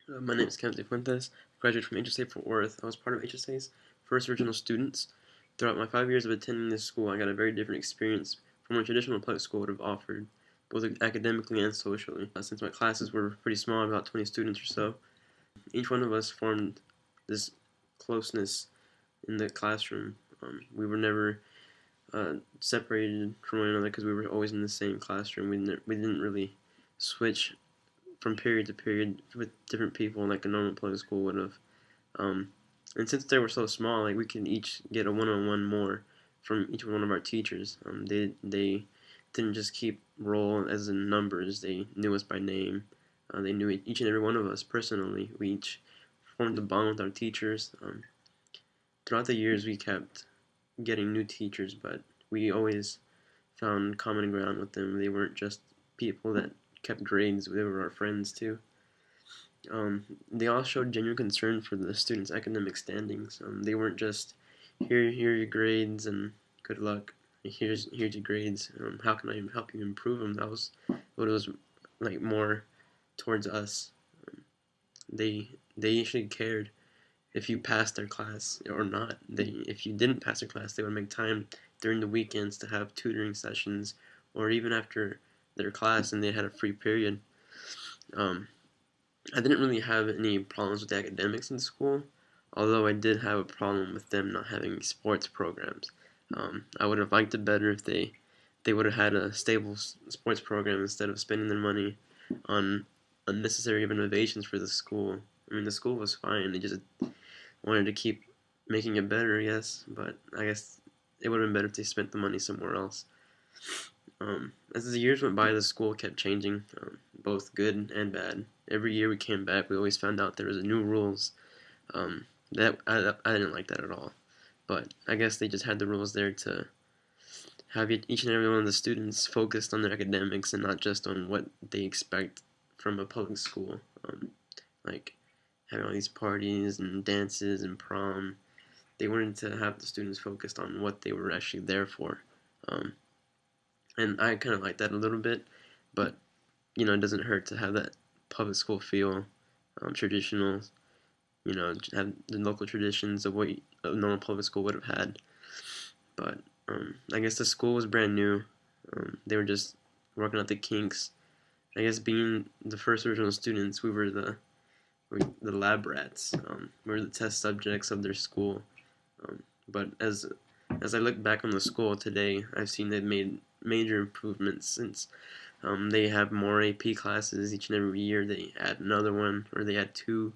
My name is Kennedy Fuentes. I graduated from HSA Fort Worth. I was part of HSA's first original students. Throughout my 5 years of attending this school, I got a very different experience from what a traditional public school would have offered, both academically and socially. Since my classes were pretty small, about 20 students or so, each one of us formed this closeness in the classroom. We were never separated from one another because we were always in the same classroom. We didn't really switch from period to period with different people like a normal public school would have. Um, and since they were so small, like we could each get a one-on-one more from each one of our teachers. They didn't just keep roll as in numbers. They knew us by name. They knew each and every one of us personally. We each formed a bond with our teachers. Throughout the years, we kept getting new teachers, but we always found common ground with them. They weren't just people that kept grades, they were our friends too. They all showed genuine concern for the students' academic standings. They weren't just, here are your grades and good luck. Here's your grades. How can I help you improve them? That was what it was like more towards us. Um, they actually cared if you passed their class or not. If you didn't pass their class, they would make time during the weekends to have tutoring sessions, or even after their class, and they had a free period. Um, I didn't really have any problems with the academics in school, although I did have a problem with them not having sports programs. I would have liked it better if they would have had a stable sports program instead of spending their money on unnecessary renovations for the school. I mean, the school was fine. They just wanted to keep making it better, yes, but I guess it would have been better if they spent the money somewhere else. As the years went by, the school kept changing, both good and bad. Every year we came back, we always found out there was new rules. That I didn't like that at all. But I guess they just had the rules there to have each and every one of the students focused on their academics and not just on what they expect from a public school. Like having all these parties and dances and prom. They wanted to have the students focused on what they were actually there for. Um, and I kind of like that a little bit, but it doesn't hurt to have that public school feel, traditional. Have the local traditions of what a normal public school would have had. But I guess the school was brand new. They were just working out the kinks. I guess being the first original students, we were the lab rats. We were the test subjects of their school. But as I look back on the school today, I've seen they've made major improvements since they have more AP classes each and every year. They add another one, or they add two.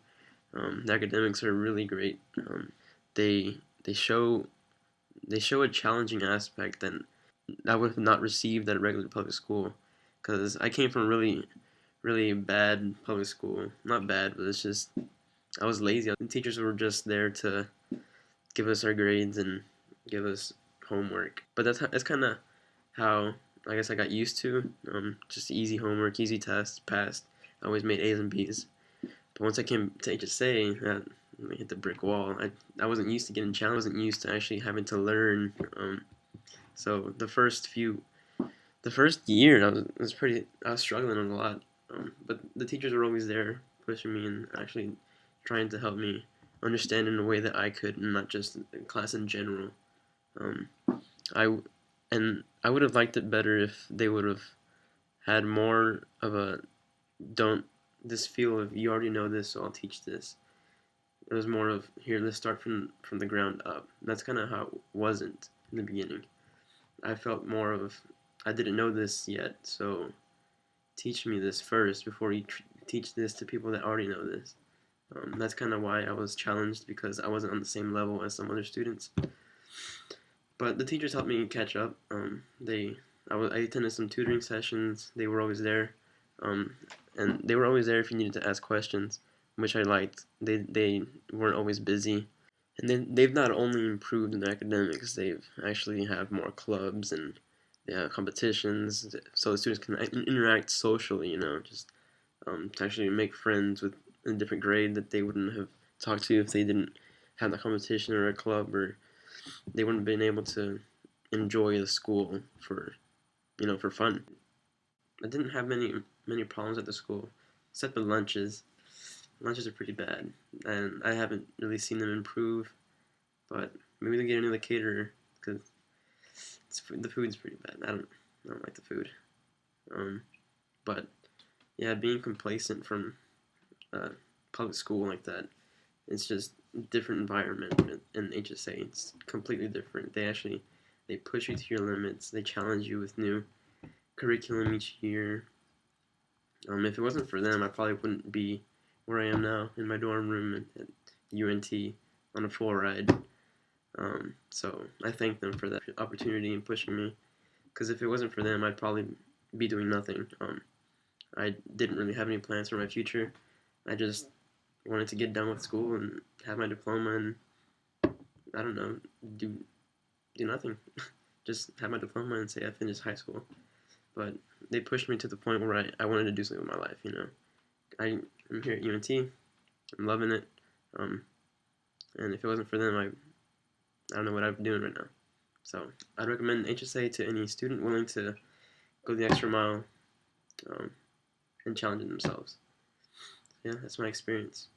The academics are really great. They they show they show a challenging aspect that I would have not received at a regular public school, because I came from really bad public school. Not bad, but it's just I was lazy. The teachers were just there to give us our grades and give us homework. But that's kind of how I guess I got used to. Just easy homework, easy tests, passed. I always made A's and B's. But once I came to HSA, that I hit the brick wall. I wasn't used to getting challenged. I wasn't used to actually having to learn. So the first year, I was struggling a lot. But the teachers were always there, pushing me and actually trying to help me understand in a way that I could, and not just in class in general. Um, I and I would have liked it better if they would have had more of a don't this feel of you already know this, so I'll teach this. It was more of here, let's start from the ground up. That's kind of how it wasn't in the beginning. I felt more of I didn't know this yet, so teach me this first before you teach this to people that already know this. That's kind of why I was challenged, because I wasn't on the same level as some other students. But the teachers helped me catch up. I attended some tutoring sessions. They were always there, um, and they were always there if you needed to ask questions, which I liked. They weren't always busy, and then they've not only improved in their academics, they've actually have more clubs and they have competitions, so the students can interact socially. Just to actually make friends with a different grade that they wouldn't have talked to if they didn't have the competition or a club, or they wouldn't have been able to enjoy the school for fun. I didn't have many problems at the school, except the lunches. lunches are pretty bad, and I haven't really seen them improve. But maybe they get another caterer because the food's pretty bad. I don't like the food. Um, but yeah, being complacent from public school like that, it's just a different environment in HSA. It's completely different. They push you to your limits. They challenge you with new curriculum each year. If it wasn't for them, I probably wouldn't be where I am now in my dorm room at UNT on a full ride. So I thank them for that opportunity and pushing me. Because if it wasn't for them, I'd probably be doing nothing. I didn't really have any plans for my future. I just wanted to get done with school and have my diploma and I don't know, do nothing. Just have my diploma and say I finished high school. But they pushed me to the point where I wanted to do something with my life. I'm here at UNT. I'm loving it. And if it wasn't for them, I don't know what I'd be doing right now. So I'd recommend HSA to any student willing to go the extra mile and challenging themselves. Yeah, that's my experience.